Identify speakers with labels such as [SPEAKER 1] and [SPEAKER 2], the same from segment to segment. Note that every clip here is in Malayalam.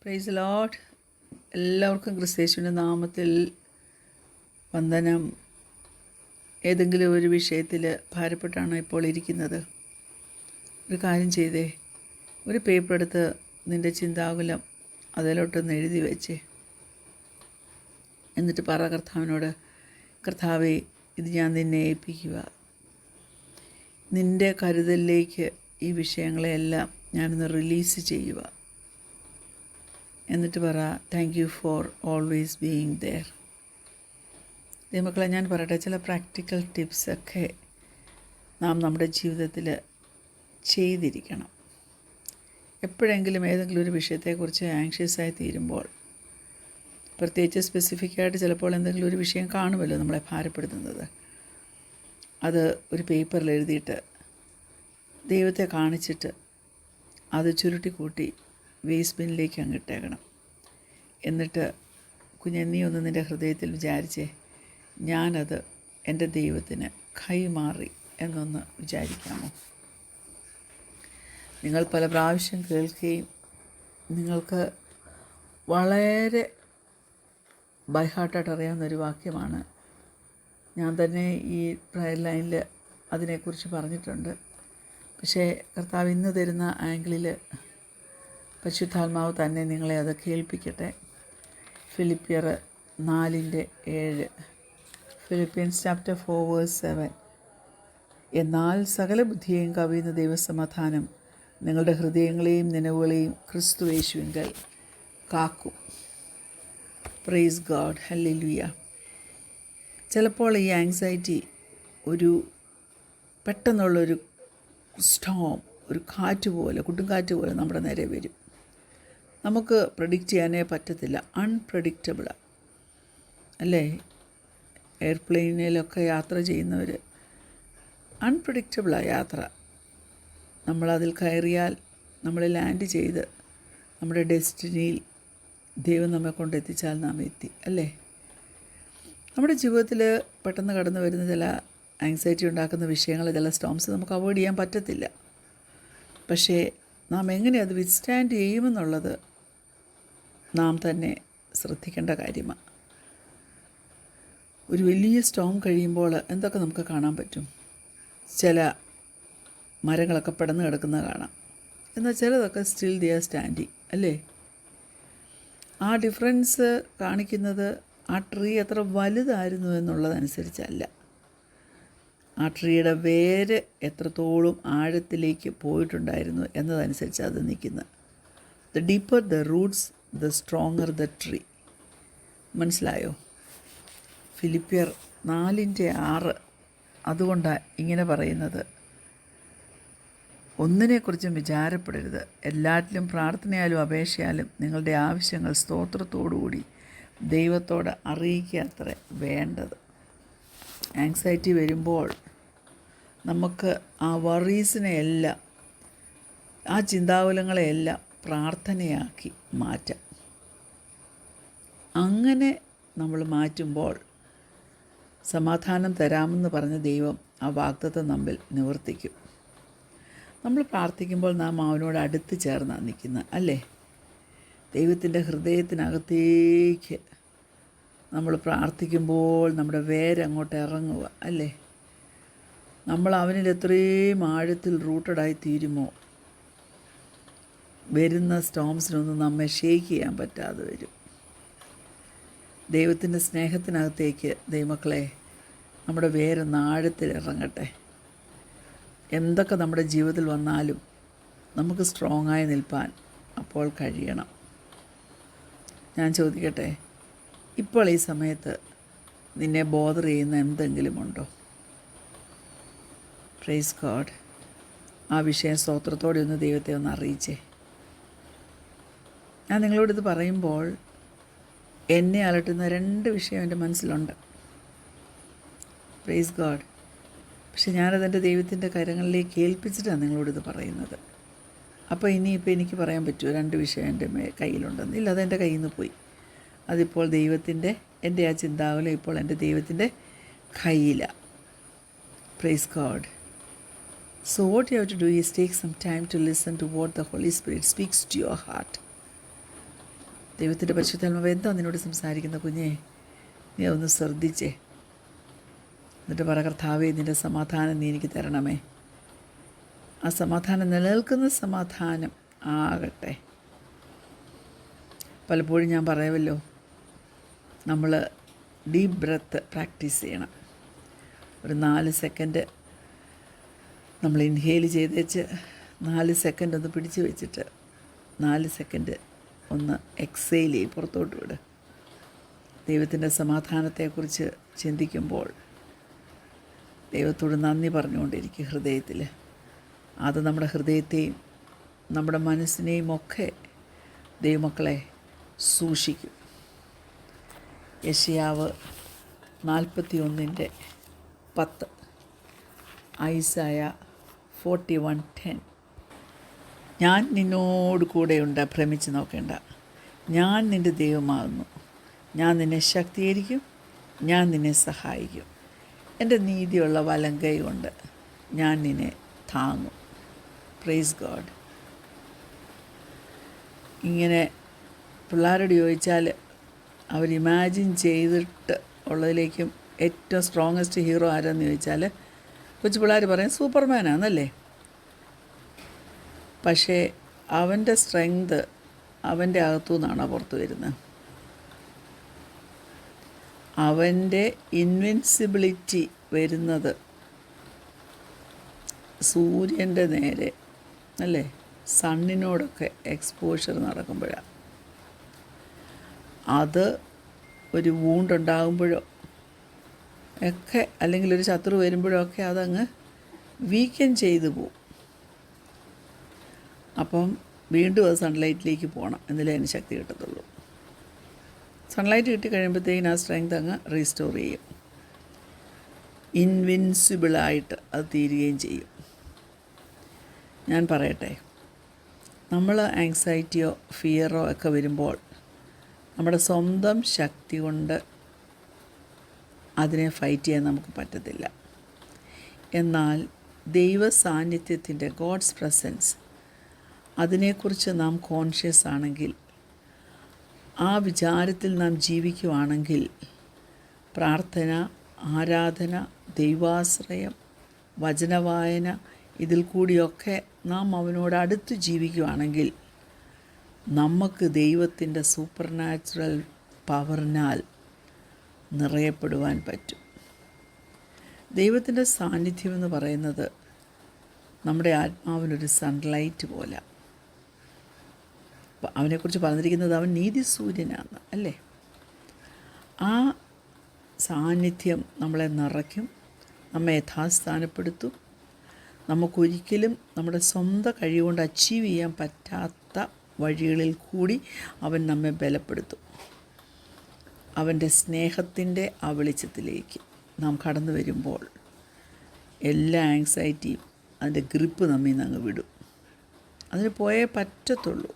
[SPEAKER 1] Praise Lord. എല്ലാവർക്കും ക്രിസ്തേശുവിൻ്റെ നാമത്തിൽ വന്ദനം. ഏതെങ്കിലും ഒരു വിഷയത്തിൽ ഭാരപ്പെട്ടാണ് ഇപ്പോൾ ഇരിക്കുന്നത്. ഒരു കാര്യം ചെയ്തേ, ഒരു പേപ്പർ എടുത്ത് നിൻ്റെ ചിന്താകുലം അതിലോട്ടൊന്ന് എഴുതി വെച്ചേ. എന്നിട്ട് പറ കർത്താവിനോട്, കർത്താവേ, ഇത് ഞാൻ നിന്നെ ഏൽപ്പിക്കുക. നിൻ്റെ കരുതലിലേക്ക് ഈ വിഷയങ്ങളെയെല്ലാം ഞാനൊന്ന് റിലീസ് ചെയ്യുക. എന്നിട്ട് പറ, thank you for always being there. ദൈവമക്കളെ, ഞാൻ പറയട്ടെ, ചില പ്രാക്ടിക്കൽ ടിപ്സൊക്കെ നാം നമ്മുടെ ജീവിതത്തിൽ ചെയ്തിരിക്കണം. എപ്പോഴെങ്കിലും ഏതെങ്കിലും ഒരു വിഷയത്തെക്കുറിച്ച് ആങ്ഷ്യസായി തീരുമ്പോൾ, പ്രത്യേകിച്ച് സ്പെസിഫിക്കായിട്ട് ചിലപ്പോൾ എന്തെങ്കിലും ഒരു വിഷയം കാണുമല്ലോ നമ്മളെ ഭാരപ്പെടുത്തുന്നത്, അത് ഒരു പേപ്പറിൽ എഴുതിയിട്ട് ദൈവത്തെ കാണിച്ചിട്ട് അത് ചുരുട്ടി കൂട്ടി വേസ്റ്റ് ബിന്നിലേക്ക് അങ്ങിട്ടേക്കണം. എന്നിട്ട് നീ ഒന്ന് നിൻ്റെ ഹൃദയത്തിൽ വിചാരിച്ചേ, ഞാനത് എൻ്റെ ദൈവത്തിന് കൈമാറി എന്നൊന്ന് വിചാരിക്കാമോ? നിങ്ങൾ പല പ്രാവശ്യം കേൾക്കുകയും നിങ്ങൾക്ക് വളരെ ബൈഹാർട്ടായിട്ട് അറിയാവുന്നൊരു വാക്യമാണ്. ഞാൻ തന്നെ ഈ പ്രയർ ലൈനിൽ അതിനെക്കുറിച്ച് പറഞ്ഞിട്ടുണ്ട്. പക്ഷേ കർത്താവ് ഇന്ന് തരുന്ന ആംഗിളിൽ പരിശുദ്ധാത്മാവ് തന്നെ നിങ്ങളെ അത് കേൾപ്പിക്കട്ടെ. ഫിലിപ്പിയർ 4:7, ഫിലിപ്പിയൻസ് ചാപ്റ്റർ 4:7. എന്നാൽ സകല ബുദ്ധിയെയും കവിയുന്ന ദൈവസമാധാനം നിങ്ങളുടെ ഹൃദയങ്ങളെയും നിലവുകളെയും ക്രിസ്തു യേശുവിങ്കൽ കാക്കും. Praise God, hallelujah. ചിലപ്പോൾ ഈ ആങ്സൈറ്റി ഒരു പെട്ടെന്നുള്ളൊരു സ്റ്റോം, ഒരു കാറ്റ് പോലെ, കൊടുങ്കാറ്റ് പോലെ നമ്മുടെ നേരെ വരും. നമുക്ക് പ്രഡിക്റ്റ് ചെയ്യാനേ പറ്റത്തില്ല. അൺപ്രഡിക്റ്റബിളാണ് അല്ലേ? എയർപ്ലെയിനിലൊക്കെ യാത്ര ചെയ്യുന്നവർ, അൺപ്രഡിക്റ്റബിളാണ് യാത്ര. നമ്മളതിൽ കയറിയാൽ നമ്മൾ ലാൻഡ് ചെയ്ത് നമ്മുടെ ഡെസ്റ്റിനിയിൽ ദൈവം നമ്മെ കൊണ്ടെത്തിച്ചാൽ നാം എത്തി അല്ലേ? നമ്മുടെ ജീവിതത്തിൽ പെട്ടെന്ന് കടന്നു വരുന്ന ചില ആങ്സൈറ്റി ഉണ്ടാക്കുന്ന വിഷയങ്ങൾ, ചില സ്റ്റോംസ് നമുക്ക് അവോയ്ഡ് ചെയ്യാൻ പറ്റത്തില്ല. പക്ഷേ നാം എങ്ങനെ അത് വിത്ത്സ്റ്റാൻഡ് ചെയ്യുമെന്നുള്ളത് നാം തന്നെ ശ്രദ്ധിക്കേണ്ട കാര്യമാണ്. ഒരു വലിയ സ്റ്റോം കഴിയുമ്പോൾ എന്തൊക്കെ നമുക്ക് കാണാൻ പറ്റും? ചില മരങ്ങളൊക്കെ പെടന്ന് കിടക്കുന്നത് കാണാം. എന്നാൽ ചിലതൊക്കെ സ്റ്റിൽ ദി ആർ സ്റ്റാൻഡിങ് അല്ലേ? ആ ഡിഫറൻസ് കാണിക്കുന്നത് ആ ട്രീ എത്ര വലുതായിരുന്നു എന്നുള്ളതനുസരിച്ചല്ല, ആ ട്രീയുടെ വേര് എത്രത്തോളം ആഴത്തിലേക്ക് പോയിട്ടുണ്ടായിരുന്നു എന്നതനുസരിച്ച് അത് നിൽക്കുന്നത്. The deeper the Roots the stronger the tree. മനസ്സിലായോ? ഫിലിപ്പിയർ 4:6 അതുകൊണ്ടാണ് ഇങ്ങനെ പറയുന്നത്, ഒന്നിനെക്കുറിച്ചും വിചാരപ്പെടരുത്, എല്ലാറ്റിലും പ്രാർത്ഥനയാലും അപേക്ഷയാലും നിങ്ങളുടെ ആവശ്യങ്ങൾ സ്തോത്രത്തോടുകൂടി ദൈവത്തോട് അറിയിക്കാത്രേ വേണ്ടത്. ആങ്സൈറ്റി വരുമ്പോൾ നമുക്ക് ആ വറീസിനെയെല്ലാം, ആ ചിന്താകുലങ്ങളെയെല്ലാം പ്രാർത്ഥനയാക്കി മാറ്റാം. അങ്ങനെ നമ്മൾ മാറ്റുമ്പോൾ സമാധാനം തരാമെന്ന് പറഞ്ഞ ദൈവം ആ വാഗ്ദത്തം നമ്മിൽ നിവർത്തിക്കും. നമ്മൾ പ്രാർത്ഥിക്കുമ്പോൾ നാം അവനോട് അടുത്ത് ചേർന്നാണ് നിൽക്കുന്നത് അല്ലേ? ദൈവത്തിൻ്റെ ഹൃദയത്തിനകത്തേക്ക് നമ്മൾ പ്രാർത്ഥിക്കുമ്പോൾ നമ്മുടെ വേരങ്ങോട്ട് ഇറങ്ങുക അല്ലേ? നമ്മൾ അവനിൽ എത്രയും ആഴത്തിൽ റൂട്ടഡായി തീരുമോ, വരുന്ന സ്റ്റോംസിനൊന്നും നമ്മെ ഷേക്ക് ചെയ്യാൻ പറ്റാതെ വരും. ദൈവത്തിൻ്റെ സ്നേഹത്തിനകത്തേക്ക് ദൈവമക്കളെ നമ്മുടെ വേരൊന്ന് ആഴത്തിൽ ഇറങ്ങട്ടെ. എന്തൊക്കെ നമ്മുടെ ജീവിതത്തിൽ വന്നാലും നമുക്ക് സ്ട്രോങ്ങായി നിൽപ്പാൻ അപ്പോൾ കഴിയണം. ഞാൻ ചോദിക്കട്ടെ, ഇപ്പോൾ ഈ സമയത്ത് നിന്നെ ബോദർ ചെയ്യുന്ന എന്തെങ്കിലും ഉണ്ടോ? Praise God. ആ വിഷയം സ്തോത്രത്തോടെ ഒന്ന് ദൈവത്തെ ഒന്ന് അറിയിച്ചേ. ഞാൻ നിങ്ങളോടിത് പറയുമ്പോൾ എന്നെ അലട്ടുന്ന 2 വിഷയം എൻ്റെ മനസ്സിലുണ്ട്. Praise God. പക്ഷെ ഞാനതെൻ്റെ ദൈവത്തിൻ്റെ കരങ്ങളിലേക്ക് ഏൽപ്പിച്ചിട്ടാണ് നിങ്ങളോടിത് പറയുന്നത്. അപ്പോൾ ഇനിയിപ്പോൾ എനിക്ക് പറയാൻ പറ്റുമോ 2 വിഷയം എൻ്റെ കയ്യിലുണ്ടെന്ന്? ഇല്ല, അതെൻ്റെ കയ്യിൽ നിന്ന് പോയി. അതിപ്പോൾ എൻ്റെ ആ ചിന്താകുലം ഇപ്പോൾ എൻ്റെ ദൈവത്തിൻ്റെ കയ്യിലാണ്. Praise God. So what you have to do is take some time to listen to what the Holy Spirit speaks to your heart. ദൈവത്തിൻ്റെ പരിശുദ്ധാത്മാവ് എന്താ നിന്നോട് സംസാരിക്കുന്ന കുഞ്ഞേ? നീ ഒന്ന് ശ്രദ്ധിച്ചേ. എന്നിട്ട് പറ, കർത്താവേ, നിൻ്റെ സമാധാനം നീ എനിക്ക് തരണമേ. ആ സമാധാനം നിലനിൽക്കുന്ന സമാധാനം ആകട്ടെ. പലപ്പോഴും ഞാൻ പറയുമല്ലോ, നമ്മൾ ഡീപ്പ് ബ്രെത്ത് പ്രാക്ടീസ് ചെയ്യണം. ഒരു 4 സെക്കൻഡ് നമ്മൾ ഇൻഹേൽ ചെയ്തേച്ച് 4 സെക്കൻഡ് ഒന്ന് പിടിച്ച് വെച്ചിട്ട് 4 സെക്കൻഡ് ഒന്ന് എക്സെയിൽ ചെയ്ത് പുറത്തോട്ട് വിട്. ദൈവത്തിൻ്റെ സമാധാനത്തെക്കുറിച്ച് ചിന്തിക്കുമ്പോൾ ദൈവത്തോട് നന്ദി പറഞ്ഞുകൊണ്ടിരിക്കും ഹൃദയത്തിൽ. അത് നമ്മുടെ ഹൃദയത്തെയും നമ്മുടെ മനസ്സിനെയും ഒക്കെ ദൈവമക്കളെ സൂക്ഷിക്കും. യെശയ്യാവ് 41:10, ഐസായ 41:10. ഞാൻ നിന്നോട് കൂടെയുണ്ട്, ഭ്രമിച്ച് നോക്കേണ്ട. ഞാൻ നിൻ്റെ ദൈവമാകുന്നു. ഞാൻ നിന്നെ ശക്തീകരിക്കും, ഞാൻ നിന്നെ സഹായിക്കും. എൻ്റെ നീതിയുള്ള വലം കൈ കൊണ്ട് ഞാൻ നിന്നെ താങ്ങും. Praise God. ഇങ്ങനെ പിള്ളേരോട് ചോദിച്ചാൽ അവർ ഇമാജിൻ ചെയ്തിട്ട് ഉള്ളതിലേക്കും ഏറ്റവും സ്ട്രോങ്ങസ്റ്റ് ഹീറോ ആരെന്ന് ചോദിച്ചാൽ കൊച്ചു പിള്ളേർ പറയും സൂപ്പർമാനാണെന്നല്ലേ. പക്ഷേ അവൻ്റെ സ്ട്രെങ്ത് അവൻ്റെ അകത്തു നിന്നാണ് പുറത്ത് വരുന്നത്. അവൻ്റെ ഇൻവിൻസിബിലിറ്റി വരുന്നത് സൂര്യൻ്റെ നേരെ അല്ലേ, സണ്ണിനോടൊക്കെ എക്സ്പോഷർ നടക്കുമ്പോഴാണ്. അത് ഒരു വൂണ്ടുണ്ടാകുമ്പോഴോ ഒക്കെ, അല്ലെങ്കിൽ ഒരു ശത്രു വരുമ്പോഴോ ഒക്കെ അതങ്ങ് വീക്കൻ ചെയ്തു പോവും. അപ്പം വീണ്ടും അത് സൺലൈറ്റിലേക്ക് പോകണം, എന്നാലേ അതിന് ശക്തി കിട്ടത്തുള്ളൂ. സൺലൈറ്റ് കിട്ടിക്കഴിയുമ്പോഴത്തേക്കിന് ആ സ്ട്രെങ്ത് അങ്ങ് റീസ്റ്റോർ ചെയ്യും. ഇൻവിൻസിബിളായിട്ട് അത് തീരുകയും ചെയ്യും. ഞാൻ പറയട്ടെ, നമ്മൾ ആങ്സൈറ്റിയോ ഫിയറോ ഒക്കെ വരുമ്പോൾ നമ്മുടെ സ്വന്തം ശക്തി കൊണ്ട് അതിനെ ഫൈറ്റ് ചെയ്യാൻ നമുക്ക് പറ്റത്തില്ല. എന്നാൽ ദൈവ സാന്നിധ്യത്തിൻ്റെ, ഗോഡ്സ് പ്രസൻസ്, അതിനെക്കുറിച്ച് നാം കോൺഷ്യസ് ആണെങ്കിൽ, ആ വിചാരത്തിൽ നാം ജീവിക്കുവാണെങ്കിൽ, പ്രാർത്ഥന, ആരാധന, ദൈവാശ്രയം, വചനവായന, ഇതിൽ കൂടിയൊക്കെ നാം അവനോട് അടുത്ത് ജീവിക്കുവാണെങ്കിൽ നമുക്ക് ദൈവത്തിൻ്റെ സൂപ്പർ നാച്ചുറൽ പവറിനാൽ നിറയപ്പെടുവാൻ പറ്റും. ദൈവത്തിൻ്റെ സാന്നിധ്യമെന്ന് പറയുന്നത് നമ്മുടെ ആത്മാവിനൊരു സൺലൈറ്റ് പോലെ. അവനെക്കുറിച്ച് പറഞ്ഞിരിക്കുന്നത് അവൻ നീതിസൂര്യനാണ് അല്ലേ. ആ സാന്നിധ്യം നമ്മളെ നിറയ്ക്കും, നമ്മെ യഥാസ്ഥാനപ്പെടുത്തും. നമുക്കൊരിക്കലും നമ്മുടെ സ്വന്തം കഴിവുകൊണ്ട് അച്ചീവ് ചെയ്യാൻ പറ്റാത്ത വഴികളിൽ കൂടി അവൻ നമ്മെ ബലപ്പെടുത്തും. അവൻ്റെ സ്നേഹത്തിൻ്റെ ആ വെളിച്ചത്തിലേക്ക് നാം കടന്നു വരുമ്പോൾ എല്ലാ ആങ്സൈറ്റിയും അതിൻ്റെ ഗ്രിപ്പ് നമ്മിൽ നിന്ന് അങ്ങ് വിടും. അതിന് പോയേ പറ്റത്തുള്ളൂ,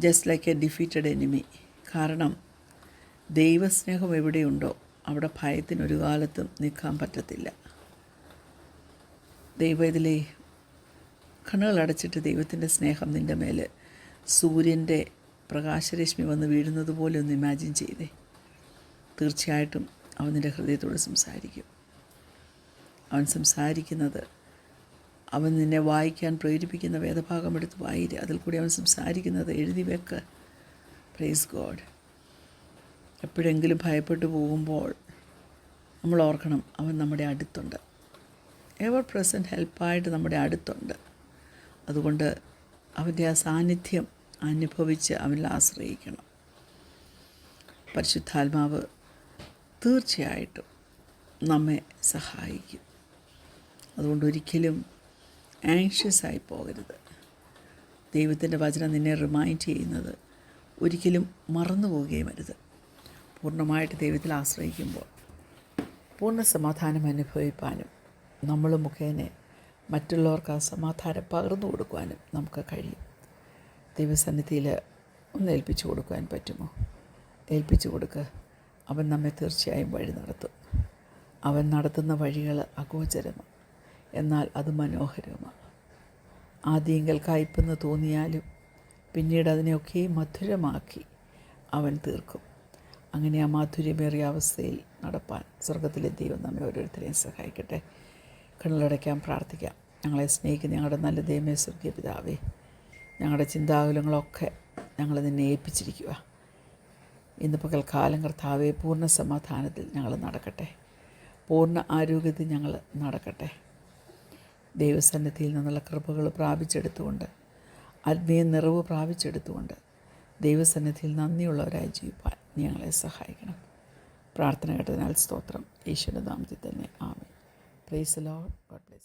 [SPEAKER 1] just like A defeated enemy. കാരണം ദൈവസ്നേഹം എവിടെയുണ്ടോ അവിടെ ഭയത്തിനൊരു കാലത്തും നിൽക്കാൻ പറ്റത്തില്ല. ദൈവത്തിലെ കണ്ണുകളടച്ചിട്ട് ദൈവത്തിൻ്റെ സ്നേഹം നിൻ്റെ മേൽ സൂര്യൻ്റെ പ്രകാശരശ്മി വന്ന് വീഴുന്നത് പോലെ ഒന്ന് ഇമാജിൻ ചെയ്തേ. തീർച്ചയായിട്ടും അവൻ നിൻ്റെ ഹൃദയത്തോട് സംസാരിക്കും. അവൻ സംസാരിക്കുന്നത്, അവൻ നിന്നെ വായിക്കാൻ പ്രേരിപ്പിക്കുന്ന വേദഭാഗം എടുത്ത് വായിര്. അതിൽ കൂടി അവൻ സംസാരിക്കുന്നത് എഴുതി വെക്ക്. Praise God. എപ്പോഴെങ്കിലും ഭയപ്പെട്ടു പോകുമ്പോൾ നമ്മൾ ഓർക്കണം, അവൻ നമ്മുടെ അടുത്തുണ്ട്. എവർ പ്രസൻറ്റ് ഹെൽപ്പായിട്ട് നമ്മുടെ അടുത്തുണ്ട്. അതുകൊണ്ട് അവൻ്റെ ആ സാന്നിധ്യം അനുഭവിച്ച് അവനിൽ ആശ്രയിക്കണം. പരിശുദ്ധാത്മാവ് തീർച്ചയായിട്ടും നമ്മെ സഹായിക്കും. അതുകൊണ്ട് ഒരിക്കലും ആങ്ഷ്യസായി പോകരുത്. ദൈവത്തിൻ്റെ വചനം നിന്നെ റിമൈൻഡ് ചെയ്യുന്നത് ഒരിക്കലും മറന്നു പോവുകയും അരുത്. പൂർണ്ണമായിട്ട് ദൈവത്തിൽ ആശ്രയിക്കുമ്പോൾ പൂർണ്ണ സമാധാനം അനുഭവിപ്പാനും നമ്മൾ മുഖേന മറ്റുള്ളവർക്ക് ആ സമാധാനം പകർന്നു കൊടുക്കുവാനും നമുക്ക് കഴിയും. ദൈവസന്നിധിയിൽ ഒന്ന് ഏൽപ്പിച്ചു കൊടുക്കുവാൻ പറ്റുമോ? ഏൽപ്പിച്ചു കൊടുക്കുക. അവൻ നമ്മെ തീർച്ചയായും വഴി നടത്തും. അവൻ നടത്തുന്ന വഴികൾ അഗോചരമാണ്, എന്നാൽ അത് മനോഹരമാണ്. ആദ്യമെങ്കിൽ കയ്പെന്ന് തോന്നിയാലും പിന്നീട് അതിനെയൊക്കെ മധുരമാക്കി അവൻ തീർക്കും. അങ്ങനെ ആ മാധുര്യമേറിയ അവസ്ഥയിൽ നടപ്പാൻ സ്വർഗത്തിലെ ദൈവം നമ്മെ ഓരോരുത്തരെയും സഹായിക്കട്ടെ. കണ്ണുകളടയ്ക്കാൻ പ്രാർത്ഥിക്കാം. ഞങ്ങളെ സ്നേഹിക്കുന്ന ഞങ്ങളുടെ നല്ല ദൈവമേ, സ്വർഗീയ പിതാവേ, ഞങ്ങളുടെ ചിന്താകുലങ്ങളൊക്കെ ഞങ്ങൾ നിന്നെ ഏൽപ്പിച്ചിരിക്കുക. ഇന്ന് പകൽക്കാലം കർത്താവേ, പൂർണ്ണ സമാധാനത്തിൽ ഞങ്ങൾ നടക്കട്ടെ, പൂർണ്ണ ആരോഗ്യത്തിൽ ഞങ്ങൾ നടക്കട്ടെ. ദൈവസന്നിധിയിൽ നിന്നുള്ള കൃപകൾ പ്രാപിച്ചെടുത്തുകൊണ്ട്, ആത്മീയ നിറവ് പ്രാപിച്ചെടുത്തുകൊണ്ട് ദൈവസന്നിധിയിൽ നന്ദിയുള്ളവരായി ജീവിപ്പാൻ നീ ഞങ്ങളെ സഹായിക്കണം. പ്രാർത്ഥന കേട്ടതിനാൽ സ്തോത്രം. യേശുവിൻ്റെ നാമത്തിൽ തന്നെ ആമേൻ. Praise the Lord. God bless.